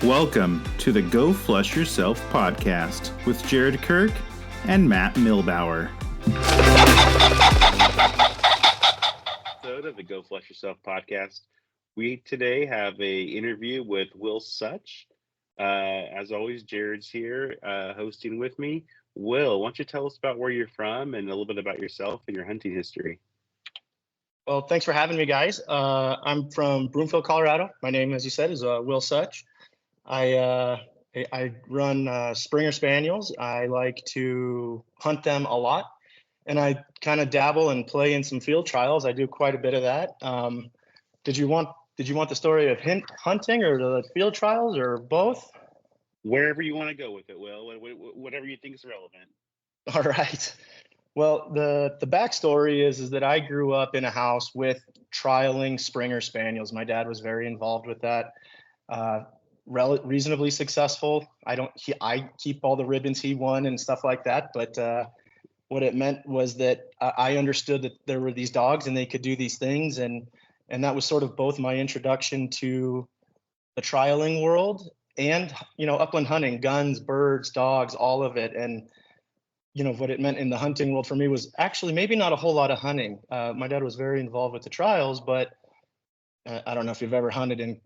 Welcome to the Go Flush Yourself podcast with Jared Kirk and Matt Milbauer. Episode of the Go Flush Yourself podcast. We today have a interview with Will Such. As always, Jared's here hosting with me. Will, why don't you tell us about where you're from and a little bit about yourself and your hunting history? Well, thanks for having me, guys. I'm from Broomfield, Colorado. My name, as you said, is Will Such. I run Springer Spaniels. I like to hunt them a lot, and I kind of dabble and play in some field trials. I do quite a bit of that. Did you want the story of hunting or the field trials or both? Wherever you want to go with it, Will. Whatever you think is relevant. All right. Well, the backstory is that I grew up in a house with trialing Springer Spaniels. My dad was very involved with that. Reasonably successful. I keep all the ribbons he won and stuff like that. But what it meant was that I understood that there were these dogs and they could do these things. And that was sort of both my introduction to the trialing world and, upland hunting, guns, birds, dogs, all of it. And, what it meant in the hunting world for me was actually maybe not a whole lot of hunting. My dad was very involved with the trials, but I don't know if you've ever hunted in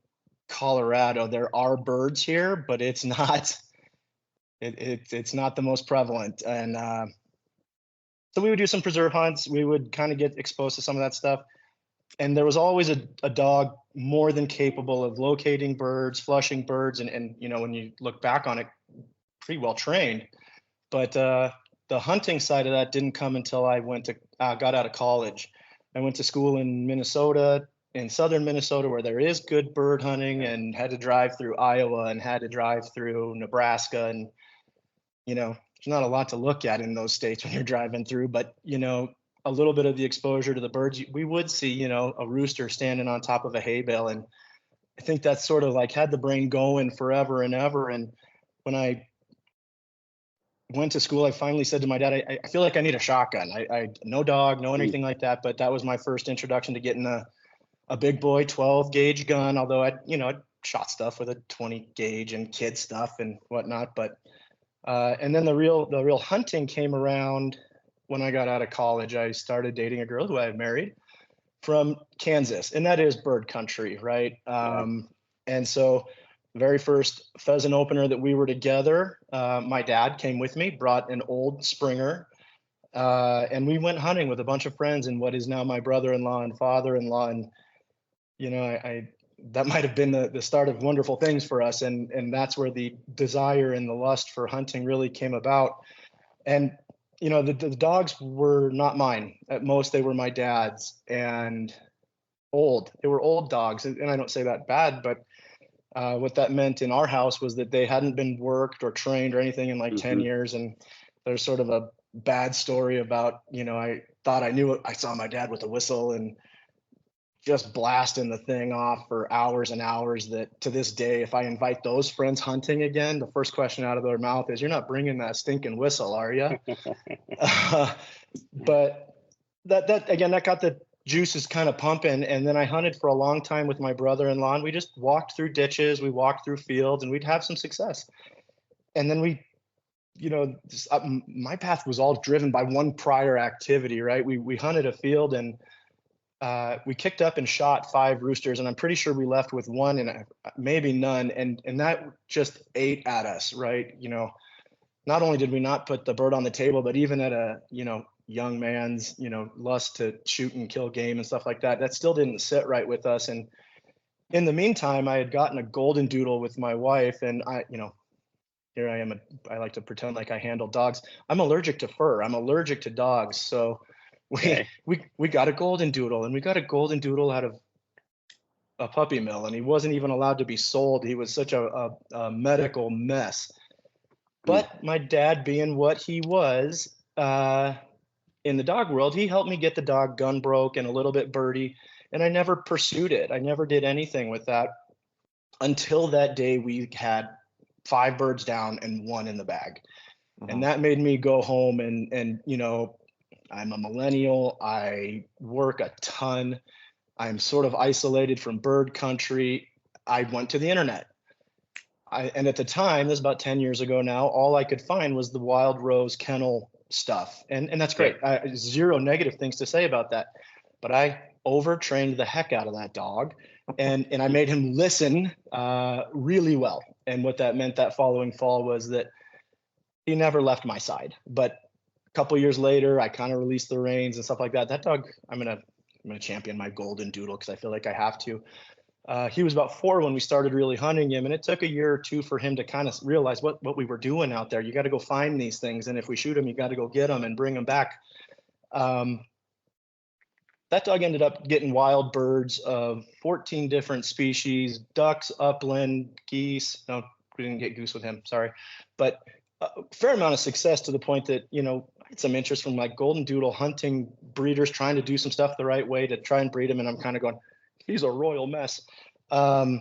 Colorado. There are birds here, but it's not it's not the most prevalent. And so we would do some preserve hunts. We would kind of get exposed to some of that stuff. And there was always a dog more than capable of locating birds, flushing birds, and when you look back on it, pretty well trained. But the hunting side of that didn't come until I got out of college. I went to school in Minnesota, in southern Minnesota, where there is good bird hunting, and had to drive through Iowa and had to drive through Nebraska. And, there's not a lot to look at in those states when you're driving through, but, a little bit of the exposure to the birds, we would see, a rooster standing on top of a hay bale. And I think that's sort of like had the brain going forever and ever. And when I went to school, I finally said to my dad, I feel like I need a shotgun. I no dog, no anything like that. But that was my first introduction to getting a big boy 12 gauge gun, although I'd shot stuff with a 20 gauge and kid stuff and whatnot. But and then the real hunting came around when I got out of college. I started dating a girl who I had married from Kansas, and that is bird country, right? And so very first pheasant opener that we were together, my dad came with me, brought an old Springer, and we went hunting with a bunch of friends and what is now my brother-in-law and father-in-law. And that might have been the start of wonderful things for us. And that's where the desire and the lust for hunting really came about. And, the dogs were not mine. At most, they were my dad's, and old. They were old dogs. And I don't say that bad, but what that meant in our house was that they hadn't been worked or trained or anything in like 10 years. And there's sort of a bad story about, I thought I knew it. I saw my dad with a whistle and just blasting the thing off for hours and hours, that to this day, if I invite those friends hunting again, the first question out of their mouth is, "You're not bringing that stinking whistle, are you?" But that got the juices kind of pumping. And then I hunted for a long time with my brother-in-law, and we just walked through ditches, we walked through fields, and we'd have some success. And then my path was all driven by one prior activity, right? We hunted a field, and we kicked up and shot 5 roosters, and I'm pretty sure we left with 1 and maybe none. And that just ate at us, right? Not only did we not put the bird on the table, but even at a, young man's, lust to shoot and kill game and stuff like that, that still didn't sit right with us. And in the meantime, I had gotten a golden doodle with my wife, and here I am. I like to pretend like I handle dogs. I'm allergic to fur. I'm allergic to dogs. So we got a golden doodle, and we got a golden doodle out of a puppy mill, and he wasn't even allowed to be sold. He was such a medical mess. But my dad, being what he was in the dog world, he helped me get the dog gun broke and a little bit birdie, and I never pursued it. I never did anything with that until that day we had 5 birds down and 1 in the bag. And that made me go home and I'm a millennial. I work a ton. I'm sort of isolated from bird country. I went to the internet. and at the time, this is about 10 years ago now, all I could find was the Wild Rose kennel stuff. And that's great. Zero negative things to say about that. But I overtrained the heck out of that dog, and I made him listen really well. And what that meant that following fall was that he never left my side. But a couple years later, I kind of released the reins and stuff like that. That dog, I'm gonna champion my golden doodle because I feel like I have to. He was about 4 when we started really hunting him, and it took a year or 2 for him to kind of realize what we were doing out there. You got to go find these things, and if we shoot them, you got to go get them and bring them back. That dog ended up getting wild birds of 14 different species, ducks, upland, geese. No, we didn't get goose with him, sorry. But a fair amount of success to the point that, I had some interest from like golden doodle hunting breeders trying to do some stuff the right way to try and breed him. And I'm kind of going, he's a royal mess. But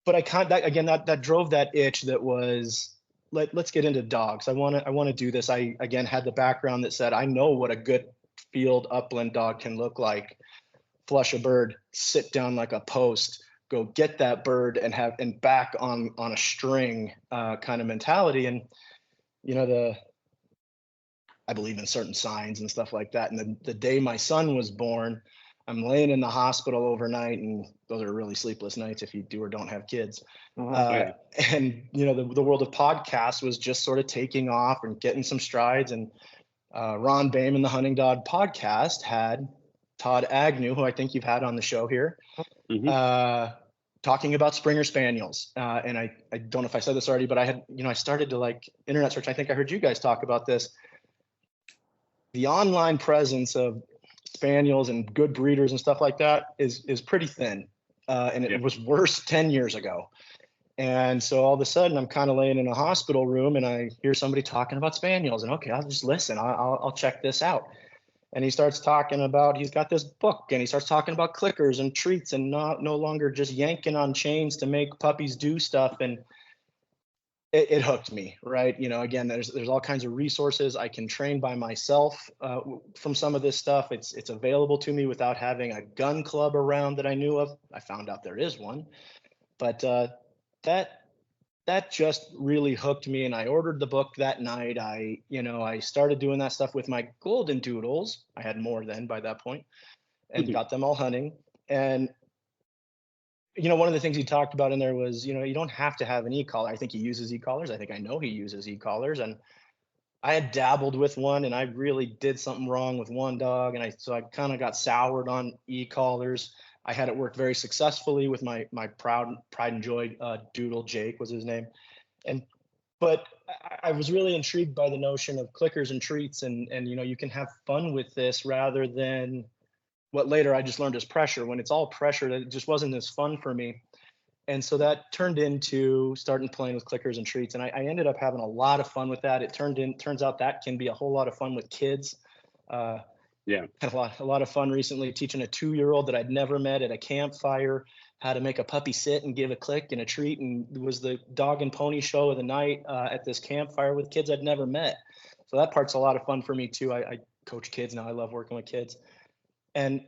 that drove that itch that was, let's get into dogs. I want to do this. I, again, had the background that said, I know what a good field upland dog can look like. Flush a bird, sit down like a post, go get that bird and back on a string kind of mentality. And, I believe in certain signs and stuff like that. And the day my son was born, I'm laying in the hospital overnight, and those are really sleepless nights if you do or don't have kids. And, the world of podcasts was just sort of taking off and getting some strides. And Ron Boehm, the Hunting Dog podcast, had Todd Agnew, who I think you've had on the show here, talking about Springer Spaniels. And I don't know if I said this already, but I started to internet search. I think I heard you guys talk about this. The online presence of Spaniels and good breeders and stuff like that is pretty thin. And it was worse 10 years ago. And so all of a sudden I'm kind of laying in a hospital room and I hear somebody talking about Spaniels, and okay, I'll just listen. I'll check this out. And he starts talking about, he's got this book, and he starts talking about clickers and treats and no longer just yanking on chains to make puppies do stuff. And it hooked me, right? Again, there's all kinds of resources. I can train by myself from some of this stuff. It's available to me without having a gun club around that I knew of. I found out there is one, but that just really hooked me. And I ordered the book that night. I started doing that stuff with my golden doodles. I had more then by that point, and got them all hunting. And one of the things he talked about in there was, you don't have to have an e-collar. I think he uses e-collars. I think I know he uses e-collars. And I had dabbled with one, and I really did something wrong with one dog. And so I kind of got soured on e-collars. I had it work very successfully with my pride and joy doodle. Jake was his name. But I was really intrigued by the notion of clickers and treats, and you can have fun with this rather than what later I just learned is pressure. When it's all pressure, it just wasn't as fun for me. And so that turned into starting playing with clickers and treats. And I ended up having a lot of fun with that. Turns out that can be a whole lot of fun with kids. Had a lot of fun recently teaching a 2-year-old that I'd never met at a campfire how to make a puppy sit and give a click and a treat. And it was the dog and pony show of the night at this campfire with kids I'd never met. So that part's a lot of fun for me too. I coach kids now. I love working with kids. And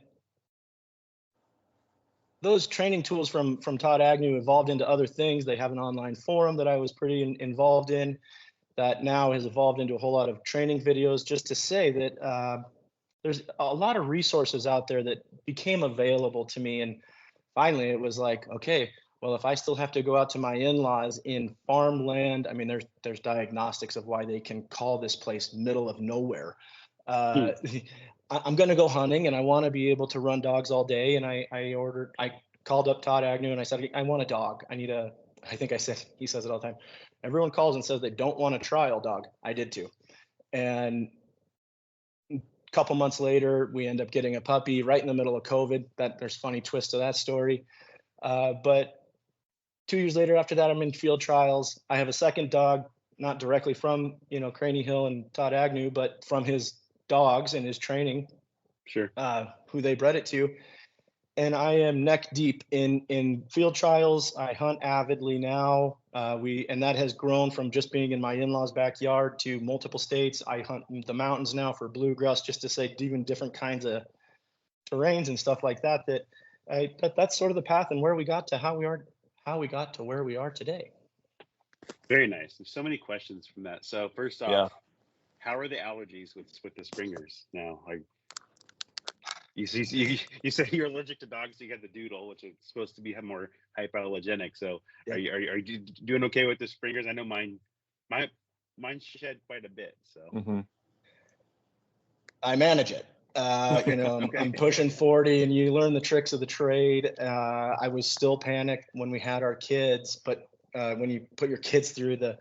those training tools from Todd Agnew evolved into other things. They have an online forum that I was pretty involved in that now has evolved into a whole lot of training videos, just to say that there's a lot of resources out there that became available to me. And finally it was like, okay, well, if I still have to go out to my in-laws in farmland, I mean, there's diagnostics of why they can call this place middle of nowhere. I'm going to go hunting, and I want to be able to run dogs all day. And I called up Todd Agnew and I said, I want a dog. He says it all the time. Everyone calls and says they don't want a trial dog. I did too. And a couple months later, we end up getting a puppy right in the middle of COVID. There's a funny twist to that story. But 2 years later after that, I'm in field trials. I have a second dog, not directly from, Craney Hill and Todd Agnew, but from his dogs and his training, who they bred it to. And I am neck deep in field trials. I hunt avidly now. And that has grown from just being in my in-laws' backyard to multiple states. I hunt the mountains now for bluegrass, just to say even different kinds of terrains and stuff like that. That's sort of the path and where we got to how how we got to where we are today. Very nice. There's so many questions from that. So first off, Yeah. how are the allergies with the Springers now? Like you said you're allergic to dogs, so you got the Doodle, which is supposed to be more hypoallergenic. So Yeah. are you doing okay with the Springers? I know mine shed quite a bit. So Hmm. I manage it. I'm pushing 40 and you learn the tricks of the trade. I was still panicked when we had our kids, but when you put your kids through the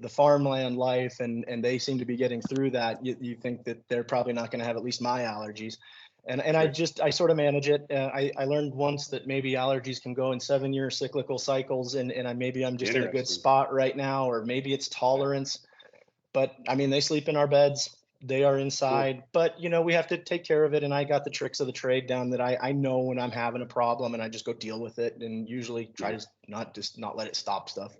farmland life and they seem to be getting through that, you think that they're probably not going to have at least my allergies. And I sort of manage it. I learned once that maybe allergies can go in 7-year cyclical cycles, and maybe I'm just in a good Interesting. spot right now, or maybe it's tolerance. But I mean, they sleep in our beds. They are inside, but we have to take care of it. And I got the tricks of the trade down that I know when I'm having a problem, and I just go deal with it, and usually try to not let it stop stuff.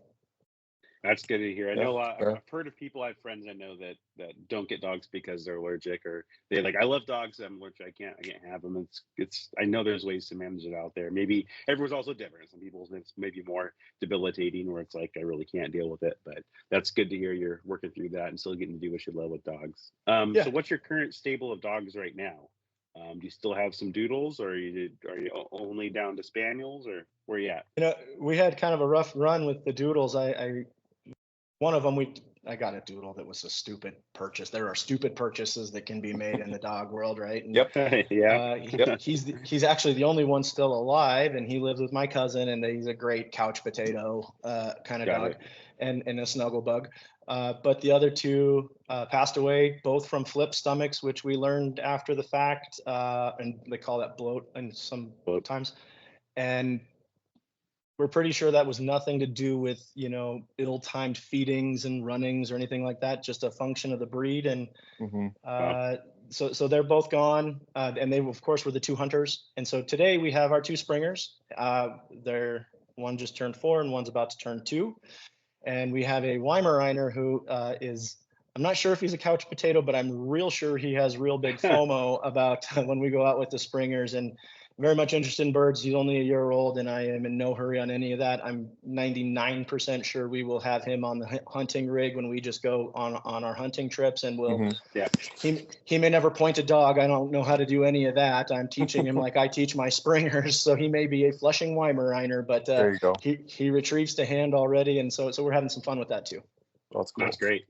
That's good to hear. I know a lot. Yeah. I've heard of people. I have friends I know that don't get dogs because they're allergic, or they're like, I love dogs, I'm allergic. I can't have them. It's. I know there's ways to manage it out there. Maybe everyone's also different. Some people's it's maybe more debilitating, where it's like I really can't deal with it. But that's good to hear you're working through that and still getting to do what you love with dogs. Yeah. So what's your current stable of dogs right now? Do you still have some Doodles, or are you only down to Spaniels, or where you at? We had kind of a rough run with the Doodles. One of them, I got a Doodle that was a stupid purchase. There are stupid purchases that can be made in the dog world, right? And, Yep. Yeah. He's actually the only one still alive, and he lives with my cousin, and he's a great couch potato kind of Got dog, it. and a snuggle bug. But the other two passed away, both from flip stomachs, which we learned after the fact, and they call that bloat and sometimes. And we're pretty sure that was nothing to do with ill-timed feedings and runnings or anything like that, just a function of the breed. And Hmm. so they're both gone, and they of course were the two hunters. And so today we have our two Springers. One just turned 4 and one's about to turn 2, and we have a Weimaraner who is, I'm not sure if he's a couch potato, but I'm real sure he has real big FOMO about when we go out with the Springers, and very much interested in birds. He's only a year old, and I am in no hurry on any of that. I'm 99% sure we will have him on the hunting rig when we just go on our hunting trips, and Yeah. he may never point a dog. I don't know how to do any of that. I'm teaching him like I teach my Springers, so he may be a Flushing Weimaraner, but There you go. he retrieves to hand already, and so we're having some fun with that too. That's cool. That's great.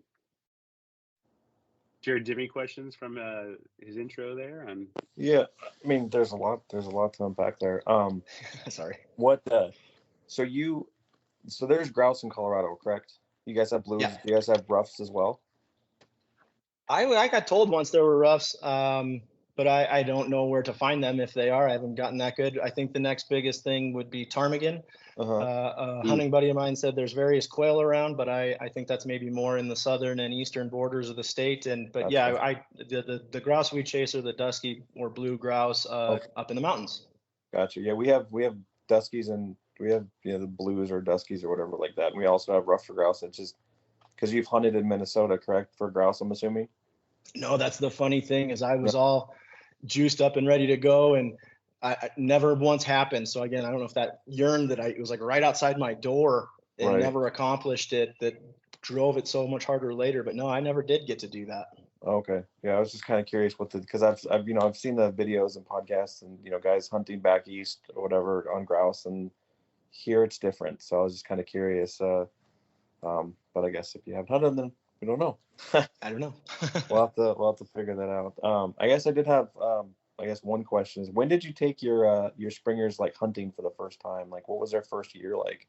Jared, do you have any questions from his intro there? Yeah, I mean, there's a lot to unpack there. Sorry. So there's grouse in Colorado, correct? You guys have blues. Yeah. You guys have ruffs as well. I got told once there were ruffs, but I don't know where to find them if they are. I haven't gotten that good. I think the next biggest thing would be ptarmigan. A hunting buddy of mine said there's various quail around, but I think that's maybe more in the southern and eastern borders of the state. But the grouse we chase are the dusky or blue grouse up in the mountains. Gotcha. Yeah, we have duskies, and we have the blues or duskies or whatever like that. And we also have ruffed grouse. It's just because you've hunted in Minnesota, correct, for grouse, I'm assuming? No, that's the funny thing is I was all juiced up and ready to go, and I never once happened. So again, I don't know if that yearned that it was like right outside my door and Right. never accomplished it, that drove it so much harder later. But no, I never did get to do that. Okay. Yeah, I was just kind of curious because I've seen the videos and podcasts and guys hunting back east or whatever on grouse, and here it's different. So I was just kind of curious. But I guess if you haven't hunted them, we don't know. I don't know. we'll have to figure that out. I guess I did have one question is, when did you take your Springers like hunting for the first time? Like, what was their first year like?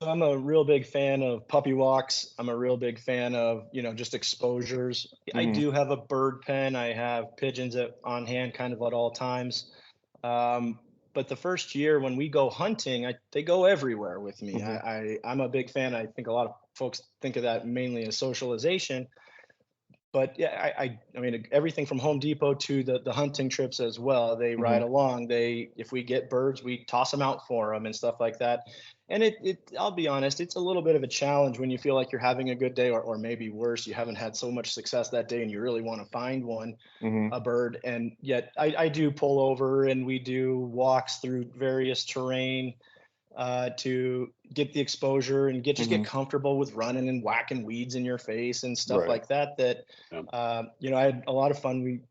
So I'm a real big fan of puppy walks. I'm a real big fan of, just exposures. I do have a bird pen. I have pigeons on hand kind of at all times. But the first year when we go hunting, they go everywhere with me. I'm a big fan. I think a lot of folks think of that mainly as socialization. But yeah, I mean, everything from Home Depot to the hunting trips as well. They ride along. If we get birds, we toss them out for them and stuff like that. And I'll be honest, it's a little bit of a challenge when you feel like you're having a good day, or maybe worse, you haven't had so much success that day and you really want to find a bird. And yet I do pull over and we do walks through various terrain. to get the exposure and get Mhm. comfortable with running and whacking weeds in your face and stuff Right. like that. Yeah. You know, I had a lot of fun.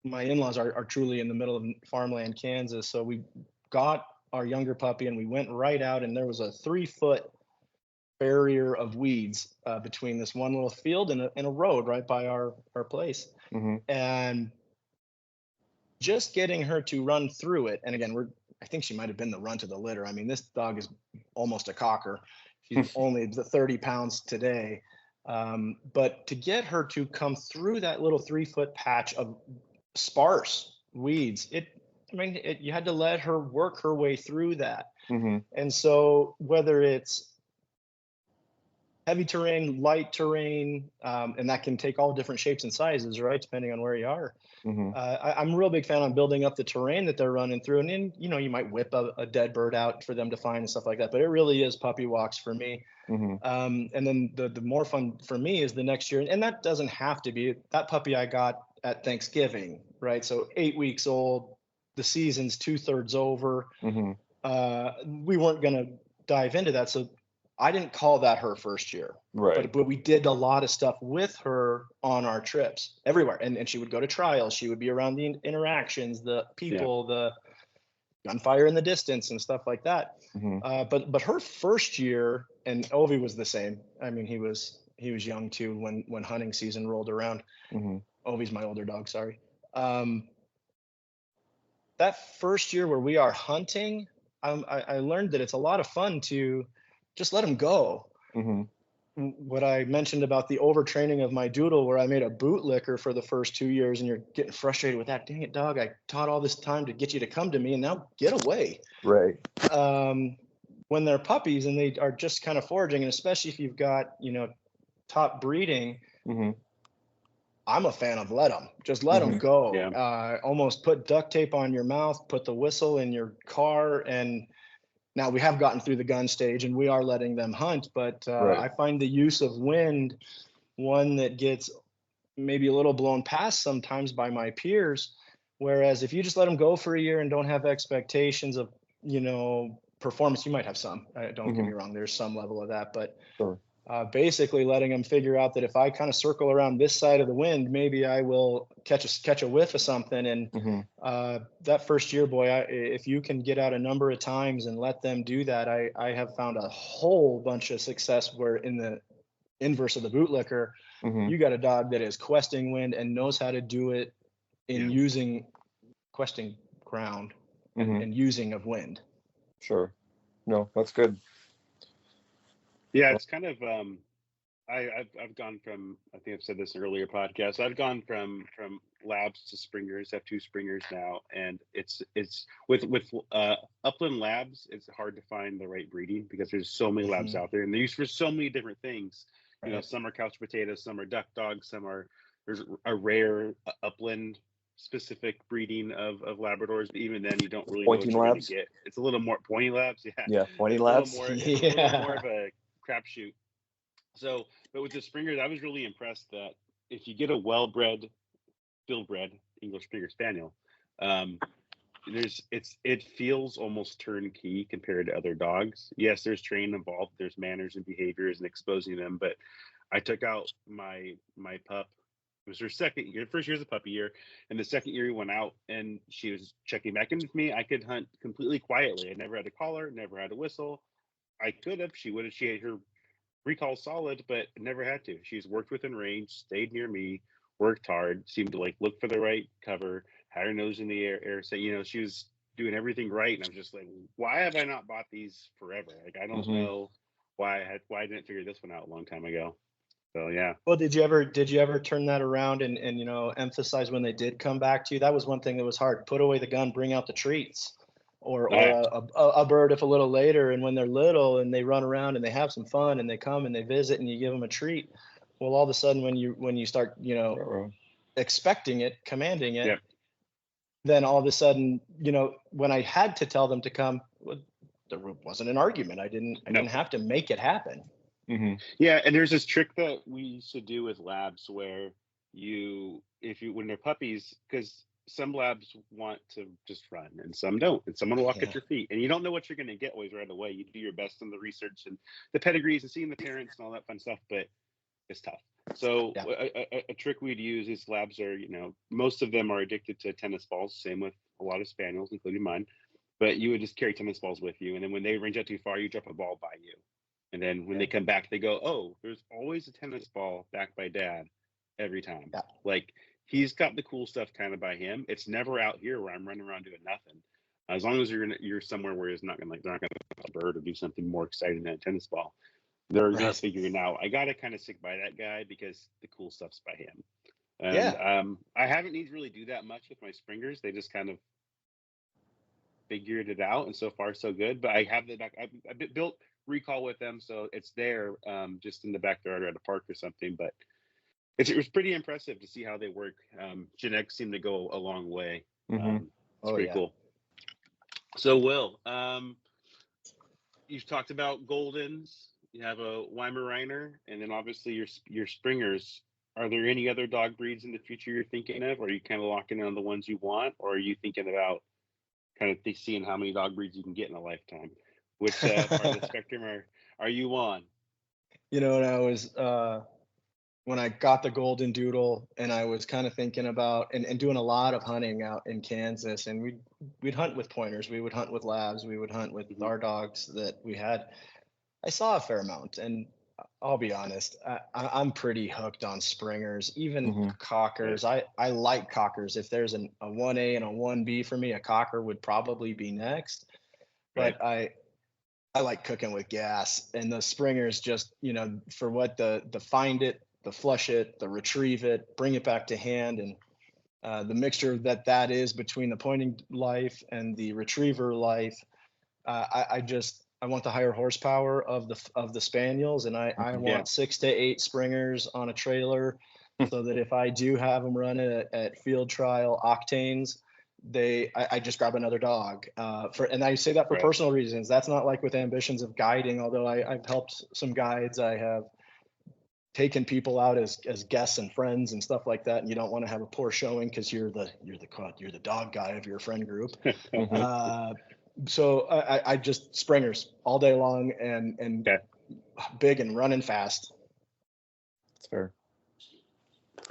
My in-laws are truly in the middle of farmland, Kansas, so we got our younger puppy and we went right out, and there was a 3-foot barrier of weeds between this one little field and a road right by our place. Mhm. And just getting her to run through it, and again, I think she might have been the runt of the litter. I mean, this dog is almost a cocker. She's only the 30 pounds today. But to get her to come through that little 3-foot patch of sparse weeds, you had to let her work her way through that. Mhm. And so whether it's heavy terrain, light terrain, and that can take all different shapes and sizes, right, depending on where you are. Mhm. I'm a real big fan on building up the terrain that they're running through, and then you know you might whip a dead bird out for them to find and stuff like that. But it really is puppy walks for me. Mhm. And then the more fun for me is the next year, and that doesn't have to be that puppy I got at Thanksgiving, right? So 8 weeks old, the season's 2/3 over. Mhm. We weren't gonna dive into that, so I didn't call that her first year. Right. But we did a lot of stuff with her on our trips everywhere, and she would go to trials. She would be around the interactions, the people, the gunfire in the distance, and stuff like that. Mhm. But her first year, and Ovi was the same. I mean, he was young too when hunting season rolled around. Mhm. Ovi's my older dog, sorry. That first year where we are hunting, I learned that it's a lot of fun to just let him go. Mhm. What I mentioned about the overtraining of my doodle, where I made a bootlicker for the first 2 years, and you're getting frustrated with that. Dang it, dog! I taught all this time to get you to come to me, and now get away. Right. When they're puppies and they are just kind of foraging, and especially if you've got top breeding, Mhm. I'm a fan of let them. Just let them Mhm. go. Yeah. Almost put duct tape on your mouth, put the whistle in your car, and now we have gotten through the gun stage and we are letting them hunt. But Right. I find the use of wind one that gets maybe a little blown past sometimes by my peers. Whereas if you just let them go for a year and don't have expectations of performance, you might have some. Don't get me Mhm. wrong. There's some level of that, but Sure. basically letting them figure out that if I kind of circle around this side of the wind, maybe I will catch a whiff of something. And Mhm. that first year, boy, if you can get out a number of times and let them do that, I have found a whole bunch of success where in the inverse of the bootlicker, Mhm. you got a dog that is questing wind and knows how to do it in Yeah. using questing ground Mhm. and using of wind. Sure. No, that's good. Yeah, it's kind of I've gone from, I think I've said this in earlier podcasts, I've gone from labs to springers. I have 2 springers now, and it's with upland labs, it's hard to find the right breeding because there's so many labs Mhm. out there and they're used for so many different things. You know, Right. some are couch potatoes, some are duck dogs, there's a rare upland specific breeding of Labradors, but even then you don't really know what Pointing you're going to labs. get. It's a little more pointing labs, yeah. Yeah, pointing It's a little labs. more it's a little more Yeah. of a crapshoot. So, but with the Springers, I was really impressed that if you get a well-bred, field-bred English Springer Spaniel, um, it feels almost turnkey compared to other dogs. Yes, there's training involved, there's manners and behaviors and exposing them. But I took out my pup. It was her second year. First year was a puppy year, and the second year we went out and she was checking back in with me. I could hunt completely quietly. I never had to call her, never had to whistle. I could have. She would have. She had her recall solid, but never had to. She's worked within range, stayed near me, worked hard, seemed to like look for the right cover, had her nose in the air. So she was doing everything right, and I'm just like, why have I not bought these forever? Like I don't Mhm. know why I didn't figure this one out a long time ago. So yeah. Well, did you ever turn that around and emphasize when they did come back to you? That was one thing that was hard. Put away the gun, bring out the treats, or Yeah. a bird if a little later. And when they're little and they run around and they have some fun and they come and they visit and you give them a treat. Well, all of a sudden when you start Ruh-roh. expecting it, commanding it, Yep. then all of a sudden when I had to tell them to come, well, there wasn't an argument. I didn't No. have to make it happen. Mhm. Yeah, and there's this trick that we used to do with labs where when they're puppies, because some labs want to just run and some don't, and some want to walk Yeah. at your feet, and you don't know what you're going to get always right away. You do your best in the research and the pedigrees and seeing the parents and all that fun stuff, but it's tough. So Yeah. a trick we'd use is labs are, most of them are addicted to tennis balls, same with a lot of spaniels, including mine, but you would just carry tennis balls with you, and then when they range out too far, you drop a ball by you, and then when they come back, they go, oh, there's always a tennis ball back by dad every time. Yeah. Like, he's got the cool stuff kind of by him. It's never out here where I'm running around doing nothing. As long as you're somewhere where it's not gonna they're not gonna bird or do something more exciting than a tennis ball, they're gonna figure it out. I gotta kind of stick by that guy because the cool stuff's by him. And I haven't needed to really do that much with my springers. They just kind of figured it out, and so far so good. But I have the back. I built recall with them, so it's there, just in the backyard or at a park or something. But it was pretty impressive to see how they work. Genetics seem to go a long way. Mhm. It's pretty cool. So, Will, you've talked about Goldens. You have a Weimaraner, and then obviously your Springers. Are there any other dog breeds in the future you're thinking of? Or are you kind of locking in on the ones you want? Or are you thinking about kind of seeing how many dog breeds you can get in a lifetime? Which part of the spectrum are you on? When I was when I got the Golden Doodle, and I was kind of thinking about and doing a lot of hunting out in Kansas, and we'd hunt with pointers, we would hunt with labs, we would hunt with our dogs that we had. I saw a fair amount, and I'll be honest, I'm pretty hooked on springers, even cockers. I like cockers. If there's a 1A and a 1B for me, a cocker would probably be next. But I like cooking with gas, and the springers just, for what the find it, the flush it, the retrieve it, bring it back to hand, and the mixture that is between the pointing life and the retriever life. I want the higher horsepower of the spaniels, and I want 6 to 8 springers on a trailer, so that if I do have them run at field trial octanes, I just grab another dog. And I say that for personal reasons. That's not like with ambitions of guiding, although I've helped some guides. I have taken people out as guests and friends and stuff like that, and you don't want to have a poor showing because you're the dog guy of your friend group. So I just springers all day long, and big and running fast. That's fair.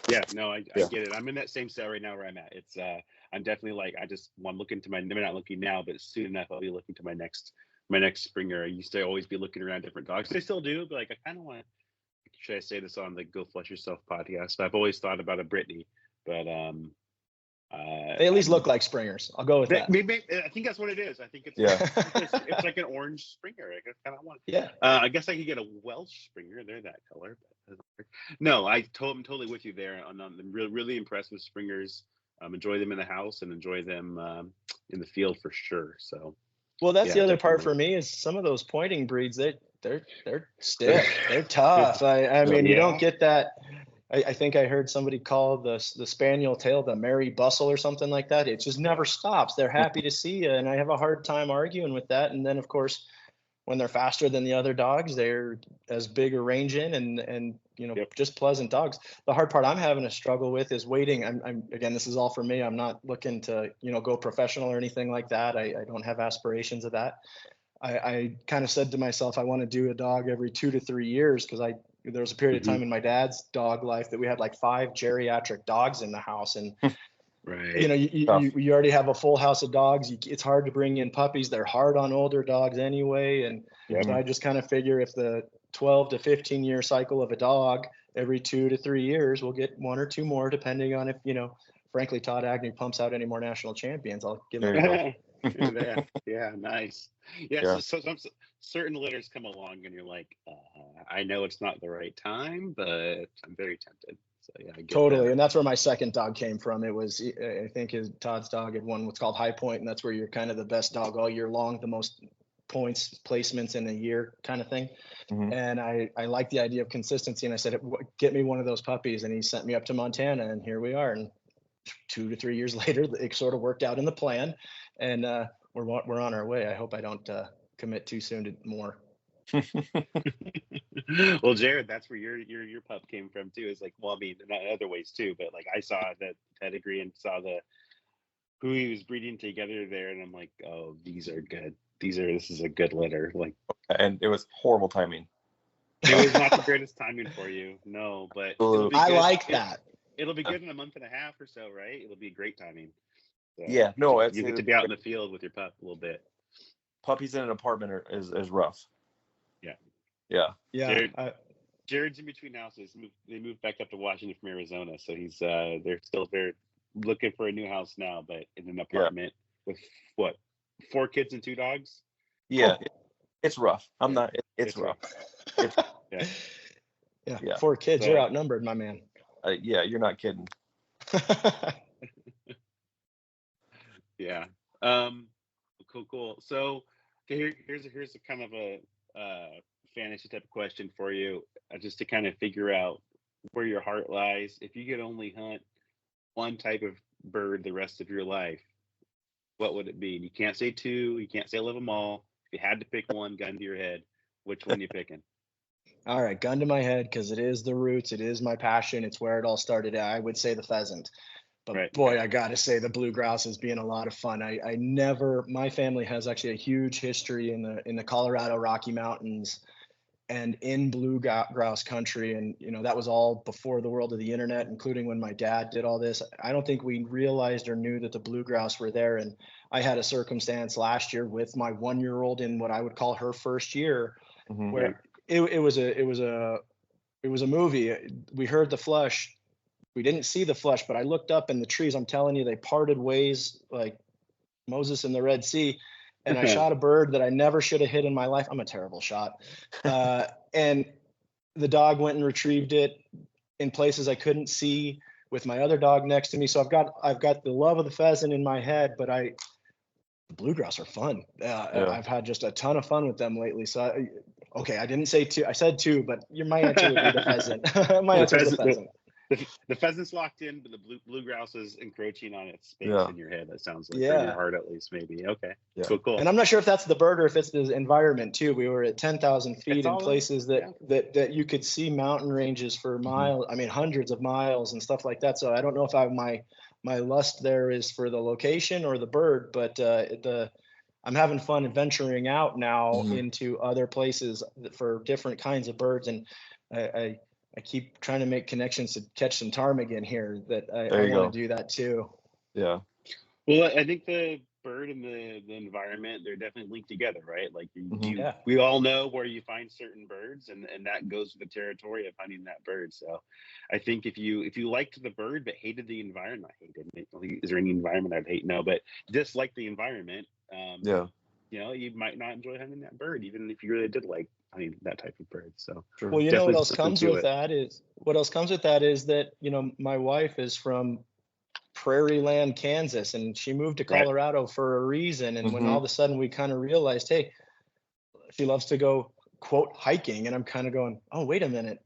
Yeah, no, I get it. I'm in that same set right now where I'm at. It's I'm definitely I'm looking to I'm not looking now, but soon enough I'll be looking to my next springer. I used to always be looking around different dogs. I still do, but I kind of want. Should I say this on the Go Flush Yourself podcast? I've always thought about a Brittany, but they at least look like springers. I'll go with that. Maybe, I think that's what it is. I think it's it's like an orange springer. I kind of want. Yeah. I guess I could get a Welsh springer. They're that color. But no, I'm totally with you there. I'm really impressed with springers. Enjoy them in the house and enjoy them in the field for sure. So. Well, that's the other part for me is some of those pointing breeds. They're stiff. They're tough. I mean, you don't get that. I think I heard somebody call the spaniel tail the Mary Bustle or something like that. It just never stops. They're happy to see you, and I have a hard time arguing with that. And then, of course, when they're faster than the other dogs, they're as big a range in, and just pleasant dogs. The hard part I'm having a struggle with is waiting. I'm again, this is all for me. I'm not looking to go professional or anything like that. I don't have aspirations of that. I kind of said to myself, I want to do a dog every 2 to 3 years, because there was a period of time in my dad's dog life that we had like 5 geriatric dogs in the house, and you already have a full house of dogs. It's hard to bring in puppies. They're hard on older dogs anyway, and so I just kind of figure if the 12 to 15 year cycle of a dog, every 2 to 3 years we'll get 1 or 2 more, depending on if frankly Todd Agnew pumps out any more national champions. I'll give him a yeah, nice. Yeah. So some certain litters come along and you're like, I know it's not the right time, but I'm very tempted. So yeah, I get totally. that. And that's where my second dog came from. It was, I think Todd's dog had won what's called High Point, and that's where you're kind of the best dog all year long, the most points placements in a year kind of thing. And I like the idea of consistency, and I said, get me one of those puppies, and he sent me up to Montana, and here we are. And 2 to 3 years later, it sort of worked out in the plan, and we're on our way. I hope I don't commit too soon to more. Well, Jared, that's where your pup came from too. It's like, well, I mean, not in other ways too, but like I saw the pedigree and saw the who he was breeding together there, and I'm like, oh, these are good. This is a good litter. Like, And it was horrible timing. it was not the greatest timing for you, no, but it'll be I good. like that. It'll be good in a month and a half or so, right? It'll be great timing. So Yeah, no, you get to be out in the field with your pup a little bit. Puppies in an apartment is rough. Yeah. Yeah. Yeah. Jared's in between houses. They moved back up to Washington from Arizona, so he's they're looking for a new house now, but in an apartment with what, 4 kids and 2 dogs. Yeah, it's rough. It's rough. Yeah. 4 kids, So, you're outnumbered, my man. Yeah, you're not kidding. Yeah. Cool. So okay, here's a kind of a fantasy type of question for you, just to kind of figure out where your heart lies. If you could only hunt one type of bird the rest of your life, what would it be? You can't say 2. You can't say love them all. If you had to pick one, gun to your head, which one you picking? All right, gun to my head, because it is the roots. It is my passion. It's where it all started. I would say the pheasant. But Right. boy, I got to say the blue grouse has been a lot of fun. My family has actually a huge history in the Colorado Rocky Mountains and in blue grouse country. And, that was all before the world of the internet, including when my dad did all this. I don't think we realized or knew that the blue grouse were there. And I had a circumstance last year with my 1-year-old in what I would call her first year, Mhm. where it was a movie. We heard the flush. We didn't see the flush, but I looked up in the trees. I'm telling you, they parted ways like Moses in the Red Sea. And I shot a bird that I never should have hit in my life. I'm a terrible shot. And the dog went and retrieved it in places I couldn't see with my other dog next to me. So I've got the love of the pheasant in my head, but the blue grouse are fun. I've had just a ton of fun with them lately. So okay, I didn't say 2. I said 2, but my answer would be the pheasant. My answer is the pheasant. The pheasant's locked in, but the blue grouse is encroaching on its space in your head. That sounds like, or in your heart at least, maybe. Okay, cool. And I'm not sure if that's the bird or if it's the environment too. We were at 10,000 feet in places that you could see mountain ranges for miles. I mean, hundreds of miles and stuff like that. So I don't know if my lust there is for the location or the bird, but I'm having fun venturing out now into other places for different kinds of birds, and I keep trying to make connections to catch some ptarmigan here. That I want to do that too. Yeah. Well, I think the bird and the environment, they're definitely linked together, right? Like we all know where you find certain birds, and that goes with the territory of hunting that bird. So I think if you liked the bird but hated the environment, is there any environment I'd hate? No, but dislike the environment. You might not enjoy hunting that bird, even if you really did like hunting that type of bird. So well, what else comes with that is that my wife is from prairie land, Kansas, and she moved to Colorado for a reason. And when all of a sudden we kind of realized, hey, she loves to go quote hiking, and I'm kind of going, oh, wait a minute,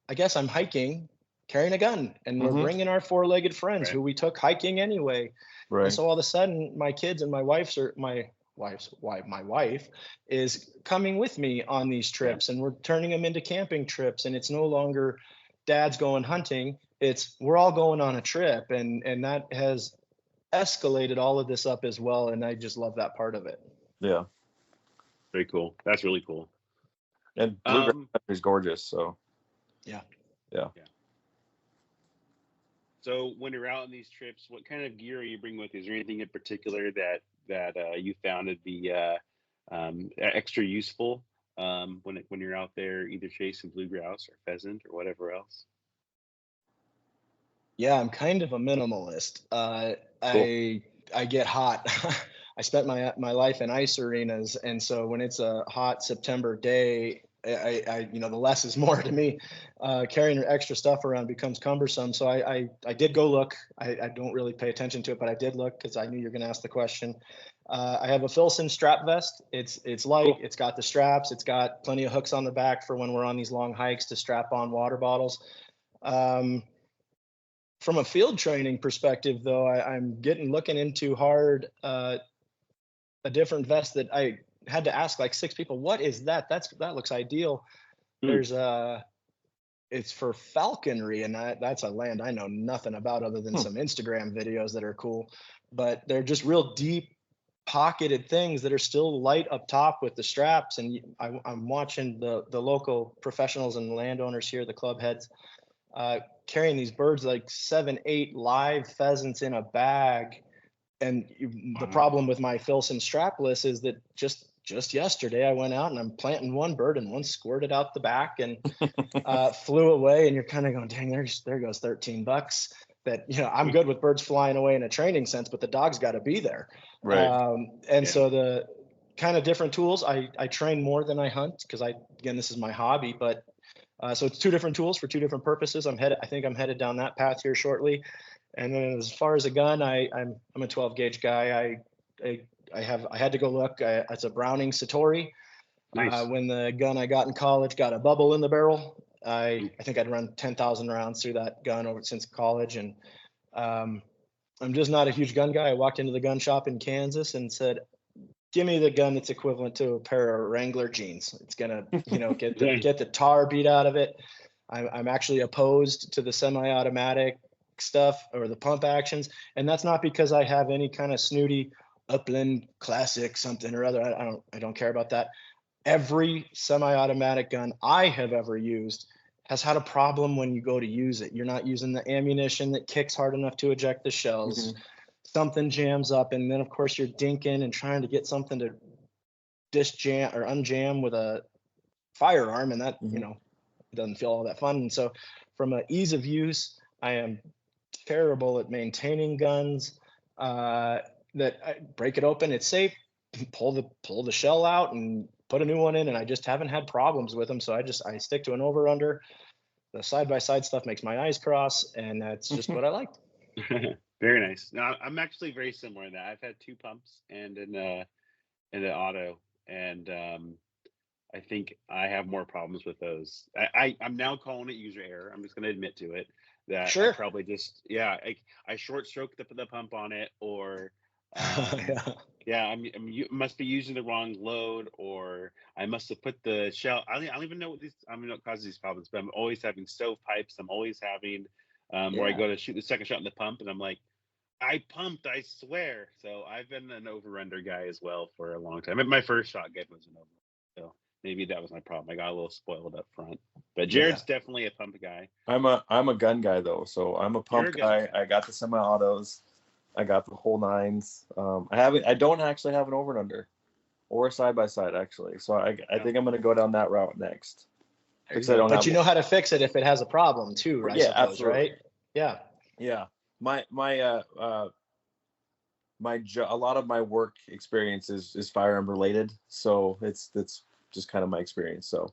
I guess I'm hiking carrying a gun, and we're bringing our 4-legged friends who we took hiking anyway. And so all of a sudden my kids and my wife is coming with me on these trips, and we're turning them into camping trips. And it's no longer dad's going hunting. It's we're all going on a trip, and that has escalated all of this up as well. And I just love that part of it. Yeah. Very cool. That's really cool. And bluegrass is gorgeous. So yeah. So when you're out on these trips, what kind of gear are you bringing with you? Is there anything in particular that you found to be extra useful when you're out there either chasing blue grouse or pheasant or whatever else? Yeah, I'm kind of a minimalist. Cool. I get hot. I spent my life in ice arenas, and so when it's a hot September day, I the less is more to me. Carrying extra stuff around becomes cumbersome. So I did go look. I don't really pay attention to it, but I did look because I knew you're going to ask the question. I have a Filson strap vest. It's light. Cool. It's got the straps. It's got plenty of hooks on the back for when we're on these long hikes to strap on water bottles. From a field training perspective, though, I'm looking into hard a different vest that I had to ask like 6 people, what is that? That looks ideal. There's it's for falconry, and that's a land I know nothing about other than some Instagram videos that are cool. But they're just real deep pocketed things that are still light up top with the straps. And I'm watching the local professionals and landowners here, the club heads, carrying these birds like 7, 8 live pheasants in a bag. And the problem with my Filson strapless is that just yesterday I went out and I'm planting one bird and one squirted out the back and flew away. And you're kind of going, dang, there goes $13. That, you know, I'm good with birds flying away in a training sense, but the dog's got to be there. Right. So the kind of different tools, I train more than I hunt because again, this is my hobby, but so it's 2 different tools for 2 different purposes. I think I'm headed down that path here shortly. And then as far as a gun, I'm a 12 gauge guy. I had to go look. It's a Browning Satori. Nice. When the gun I got in college got a bubble in the barrel, I think I'd run 10,000 rounds through that gun since college. And I'm just not a huge gun guy. I walked into the gun shop in Kansas and said, give me the gun that's equivalent to a pair of Wrangler jeans. It's gonna, you know, get the tar beat out of it. I'm actually opposed to the semi-automatic stuff or the pump actions, and that's not because I have any kind of snooty Upland classic something or other. I don't care about that. Every semi-automatic gun I have ever used has had a problem when you go to use it. You're not using the ammunition that kicks hard enough to eject the shells. Mhm. Something jams up, and then of course you're dinking and trying to get something to disjam or unjam with a firearm, and that, you know, it doesn't feel all that fun. And so from an ease of use, I am terrible at maintaining guns. That I break it open, it's safe, pull the shell out and put a new one in, and I just haven't had problems with them. So I stick to an over under. The side by side stuff makes my eyes cross, and that's just what I like. Very nice. Now I'm actually very similar in that. I've had 2 pumps and an auto, and I think I have more problems with those. I'm now calling it user error. I'm just going to admit to it that Sure. I probably just I short stroked the pump on it, or you must be using the wrong load, or I must have put the shell. I don't even know what causes these problems, but I'm always having stovepipes. I'm always having where I go to shoot the second shot in the pump, and I'm like, I pumped, I swear. So I've been an over-under guy as well for a long time. My first shotgun was an over, so maybe that was my problem. I got a little spoiled up front. But Jared's definitely a pump guy. I'm a gun guy though, so I'm a pump guy. I got the semi-autos. I got the whole 9s. I don't actually have an over and under or a side by side actually. So I think I'm gonna go down that route next. But you know how to fix it if it has a problem too, right? Yeah, absolutely. Right? Yeah. Yeah. A lot of my work experience is firearm related, so it's just kind of my experience. So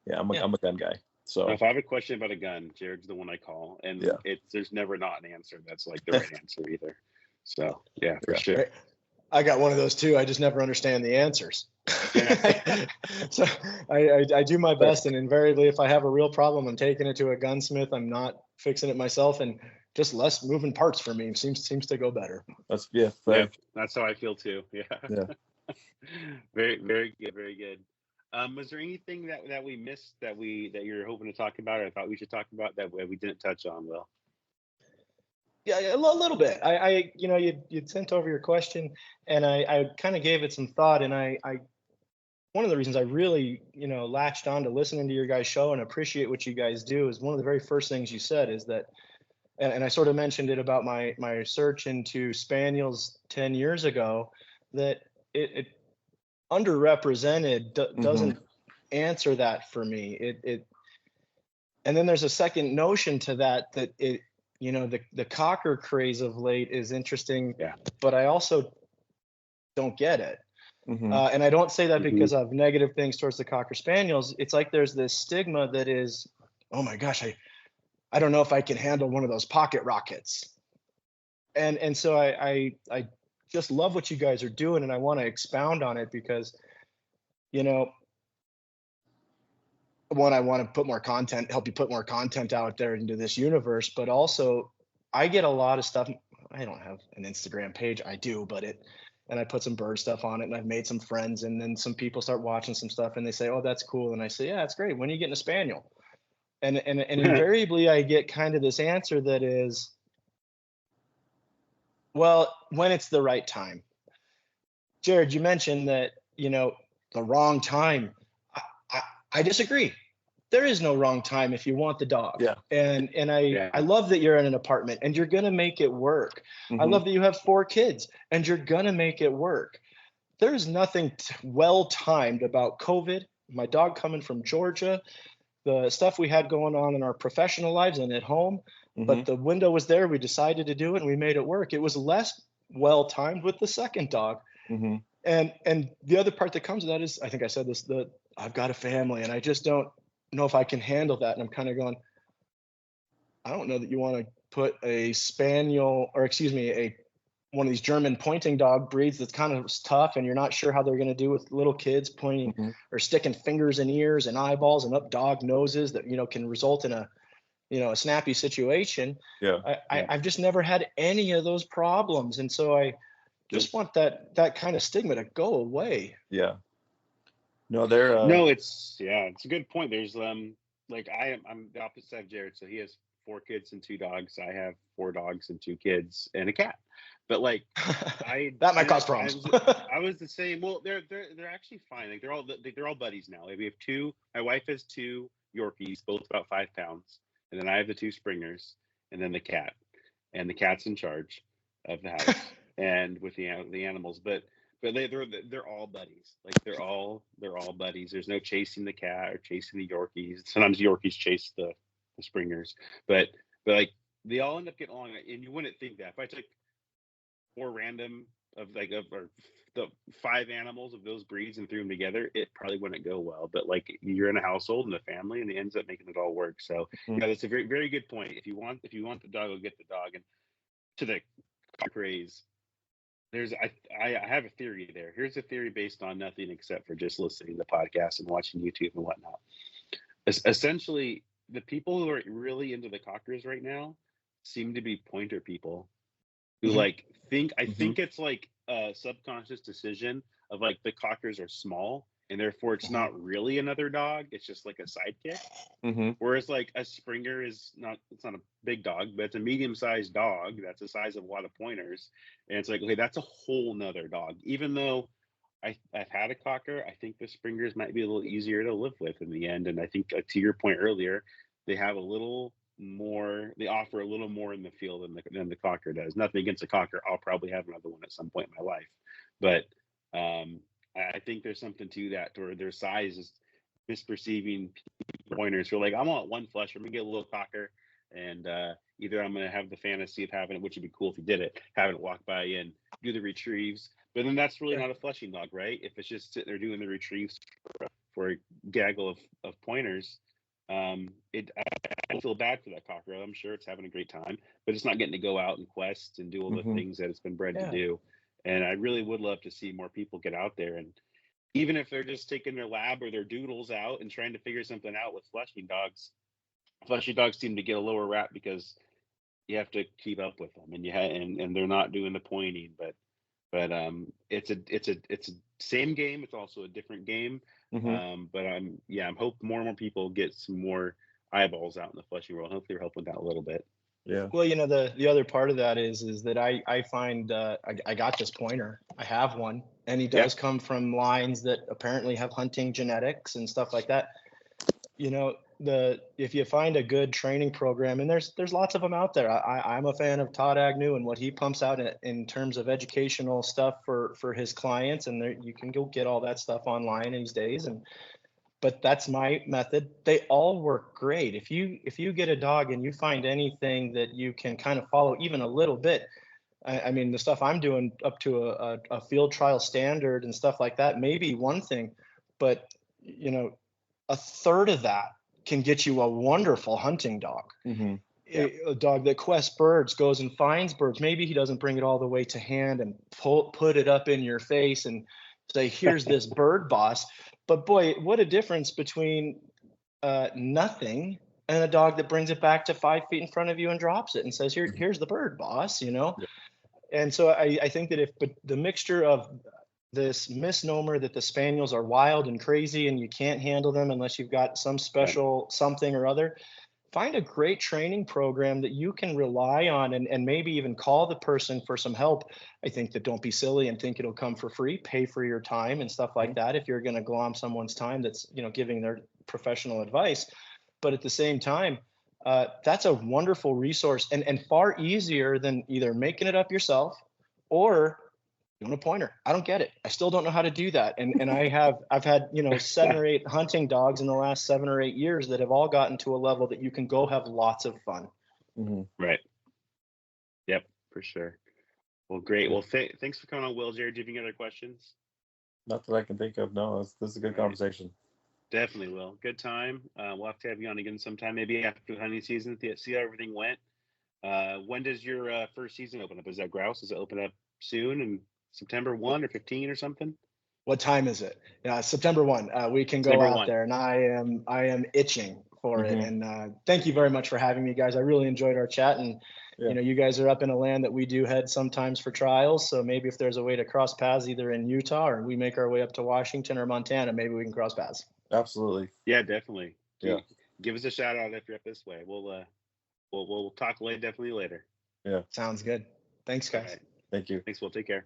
yeah, I'm a gun guy. So if I have a question about a gun, Jared's the one I call, and there's never not an answer that's like the right answer either. So yeah, for sure. I got one of those too. I just never understand the answers. So I do my best, and invariably, if I have a real problem, I'm taking it to a gunsmith. I'm not fixing it myself, and just less moving parts for me seems to go better. That's that's how I feel too. Yeah. Very, very good, very good. Was there anything that we missed that you're hoping to talk about, or I thought we should talk about that we didn't touch on, Will? Yeah, a little bit. I you'd sent over your question, and I kind of gave it some thought, and I one of the reasons I really, latched on to listening to your guys' show and appreciate what you guys do is one of the very first things you said is that, and I sort of mentioned it about my research into spaniels 10 years ago, that it underrepresented doesn't answer that for me. And then there's a second notion to that it, the cocker craze of late is interesting, but I also don't get it. And I don't say that because of negative things towards the cocker spaniels. It's like there's this stigma that is, oh my gosh, I don't know if I can handle one of those pocket rockets. And so I just love what you guys are doing, and I want to expound on it because, one, I want to put more content, help you put more content out there into this universe, but also I get a lot of stuff. I don't have an Instagram page. I do, and I put some bird stuff on it, and I've made some friends, and then some people start watching some stuff and they say, oh, that's cool. And I say, yeah, that's great. When are you getting a spaniel? And invariably I get kind of this answer that is, well, when it's the right time. Jared, you mentioned that, the wrong time. I disagree. There is no wrong time if you want the dog. Yeah. And I love that you're in an apartment and you're gonna make it work. I Mhm. love that you have 4 kids and you're gonna make it work. There's nothing well timed about COVID, my dog coming from Georgia, the stuff we had going on in our professional lives and at home. But Mhm. the window was there. We decided to do it and we made it work. It was less well timed with the second dog. Mhm. And the other part that comes with that is, I think I said this, that I've got a family and I just don't know if I can handle that. And I'm kind of going, I don't know that you want to put a spaniel, or excuse me, one of these German pointing dog breeds that's kind of tough and you're not sure how they're going to do with little kids pointing Mhm. or sticking fingers in ears and eyeballs and up dog noses that, can result in a snappy situation. Yeah. I've just never had any of those problems. And so I just want that kind of stigma to go away. Yeah. No, they're No, it's a good point. There's like I'm the opposite side of Jared. So he has 4 kids and 2 dogs. I have 4 dogs and 2 kids and a cat. But like that might cause problems. I was the same. Well, they're actually fine. Like they're all buddies now. Like we have 2. My wife has 2 Yorkies, both about 5 pounds, and then I have the 2 Springers, and then the cat, and the cat's in charge of the house and with the animals. But they're all buddies. Like they're all buddies. There's no chasing the cat or chasing the Yorkies. Sometimes Yorkies chase the Springers, but like they all end up getting along. And you wouldn't think that if I took 4 random or the 5 animals of those breeds and threw them together, it probably wouldn't go well. But like you're in a household and a family, and it ends up making it all work. So that's a very, very good point. If you want the dog, go get the dog. And to the craze, I have a theory there. Here's a theory based on nothing except for just listening to podcasts and watching YouTube and whatnot. Essentially, the people who are really into the cockers right now seem to be pointer people who like think it's like a subconscious decision of like the cockers are small and therefore it's not really another dog, it's just like a sidekick. Whereas like a Springer it's not a big dog, but it's a medium-sized dog that's the size of a lot of pointers, and it's like, okay, that's a whole nother dog. Even though I've had a cocker, I think the Springers might be a little easier to live with in the end. And I think to your point earlier, they have a little more, they offer a little more in the field than the cocker does. Nothing against a cocker. I'll probably have another one at some point in my life. But I think there's something to that, where their size is misperceiving pointers. So like, I want one flush, I'm gonna get a little cocker, and either I'm gonna have the fantasy of having it, which would be cool if you did it, having it walk by and do the retrieves. But then that's really not a flushing dog, right? If it's just sitting there doing the retrieves for a gaggle of pointers, I feel bad for that cocker. I'm sure it's having a great time, but it's not getting to go out and quest and do all the things that it's been bred to do. And I really would love to see more people get out there, and even if they're just taking their lab or their doodles out and trying to figure something out with flushing dogs. Flushing dogs seem to get a lower rap because you have to keep up with them, and and they're not doing the pointing, but it's a same game. It's also a different game. But I'm hoping more and more people get some more eyeballs out in the flushing world. Hopefully we're helping that a little bit. Yeah. Well, the other part of that is that I find I got this pointer. I have one, and he does come from lines that apparently have hunting genetics and stuff like that. If you find a good training program, and there's lots of them out there. I'm a fan of Todd Agnew and what he pumps out in terms of educational stuff for his clients, and you can go get all that stuff online these days. But that's my method. They all work great. If you get a dog and you find anything that you can kind of follow even a little bit, I mean, the stuff I'm doing up to a field trial standard and stuff like that may be one thing, but a third of that can get you a wonderful hunting dog. A dog that quests birds, goes and finds birds. Maybe he doesn't bring it all the way to hand and put it up in your face and say, here's this bird, boss. But boy, what a difference between nothing and a dog that brings it back to 5 feet in front of you and drops it and says, here's the bird, boss, And so I think that if the mixture of this misnomer that the spaniels are wild and crazy and you can't handle them unless you've got some special something or other. Find a great training program that you can rely on, and maybe even call the person for some help. I think that don't be silly and think it'll come for free. Pay for your time and stuff like that if you're going to glom someone's time that's, giving their professional advice. But at the same time, that's a wonderful resource and far easier than either making it up yourself or doing a pointer. I don't get it. I still don't know how to do that. And I've had, 7 or 8 hunting dogs in the last 7 or 8 years that have all gotten to a level that you can go have lots of fun. Mm-hmm. Right. Yep, for sure. Well, great. Well, thanks for coming on, Will. Jared, do you have any other questions? Not that I can think of. No, this is a good conversation. Definitely, Will. Good time. We'll have to have you on again sometime, maybe after the hunting season, see how everything went. When does your first season open up? Is that grouse? Does it open up soon in September 1 or 15 or something? What time is it? September 1. We can go September out 1. there, and I am itching for it. And thank you very much for having me, guys. I really enjoyed our chat. And you guys are up in a land that we do head sometimes for trials. So maybe if there's a way to cross paths either in Utah or we make our way up to Washington or Montana, maybe we can cross paths. Absolutely. Yeah, definitely. Yeah. Give us a shout out if you're up this way. We'll talk definitely later. Yeah. Sounds good. Thanks, guys. Right. Thank you. Thanks. We'll take care.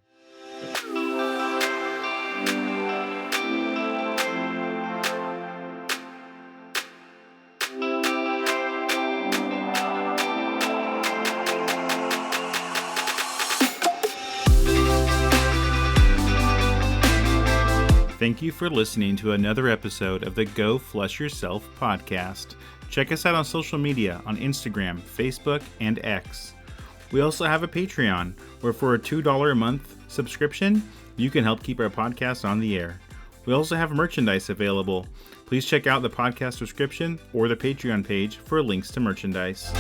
Thank you for listening to another episode of the Go Flush Yourself podcast. Check us out on social media on Instagram, Facebook, and X. We also have a Patreon, where for a $2 a month subscription, you can help keep our podcast on the air. We also have merchandise available. Please check out the podcast description or the Patreon page for links to merchandise.